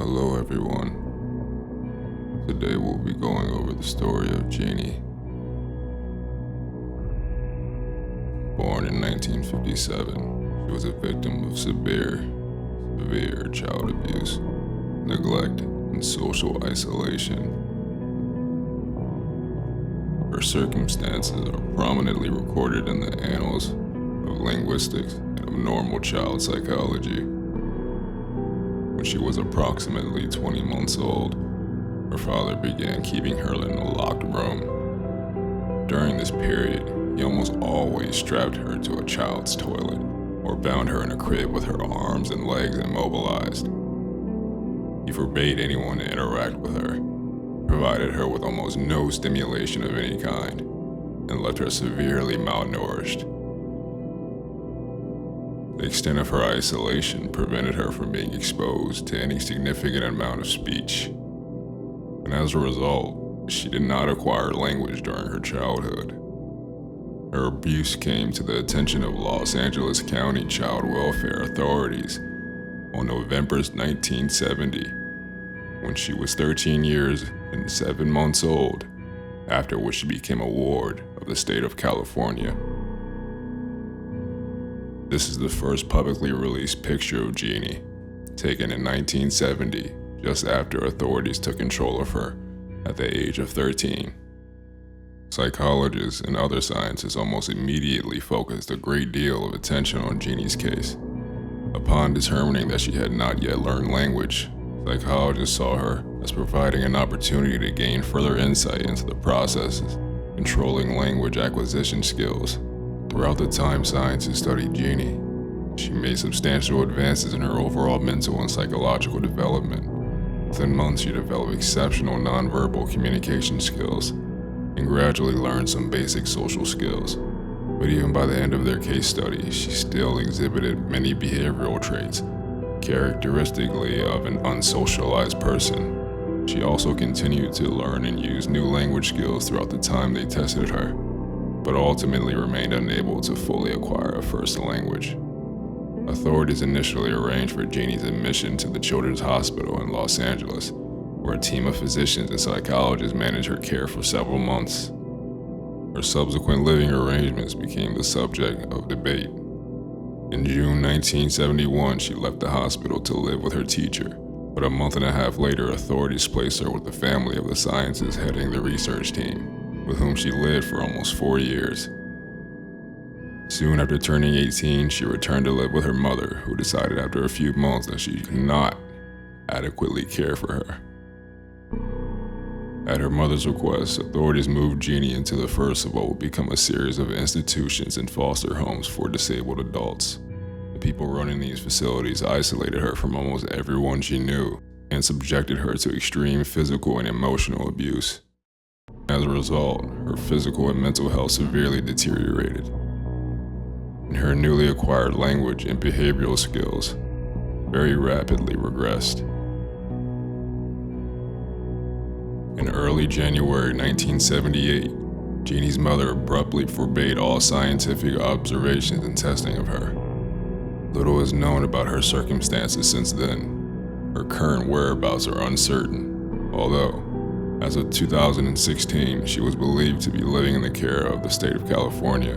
Hello everyone. Today we'll be going over the story of Genie. Born in 1957, she was a victim of severe child abuse, neglect, and social isolation. Her circumstances are prominently recorded in the annals of linguistics and of normal child psychology. When she was approximately 20 months old, her father began keeping her in a locked room. During this period, he almost always strapped her to a child's toilet or bound her in a crib with her arms and legs immobilized. He forbade anyone to interact with her, provided her with almost no stimulation of any kind, and left her severely malnourished. The extent of her isolation prevented her from being exposed to any significant amount of speech, and as a result, she did not acquire language during her childhood. Her abuse came to the attention of Los Angeles County Child Welfare authorities on November 1970, when she was 13 years and 7 months old, after which she became a ward of the state of California. This is the first publicly released picture of Genie, taken in 1970, just after authorities took control of her at the age of 13. Psychologists and other scientists almost immediately focused a great deal of attention on Genie's case. Upon determining that she had not yet learned language, psychologists saw her as providing an opportunity to gain further insight into the processes controlling language acquisition skills. Throughout the time scientists studied Genie, she made substantial advances in her overall mental and psychological development. Within months, she developed exceptional nonverbal communication skills and gradually learned some basic social skills. But even by the end of their case study, she still exhibited many behavioral traits, characteristically of an unsocialized person. She also continued to learn and use new language skills throughout the time they tested her, but ultimately remained unable to fully acquire a first language. Authorities initially arranged for Genie's admission to the Children's Hospital in Los Angeles, where a team of physicians and psychologists managed her care for several months. Her subsequent living arrangements became the subject of debate. In June 1971, she left the hospital to live with her teacher, but a month and a half later, authorities placed her with the family of the scientists heading the research team, with whom she lived for almost 4 years. Soon after turning 18, she returned to live with her mother, who decided after a few months that she could not adequately care for her. At her mother's request, authorities moved Genie into the first of what would become a series of institutions and foster homes for disabled adults. The people running these facilities isolated her from almost everyone she knew and subjected her to extreme physical and emotional abuse. As a result, her physical and mental health severely deteriorated, and her newly acquired language and behavioral skills very rapidly regressed. In early January 1978, Genie's mother abruptly forbade all scientific observations and testing of her. Little is known about her circumstances since then. Her current whereabouts are uncertain, although, as of 2016, she was believed to be living in the care of the state of California,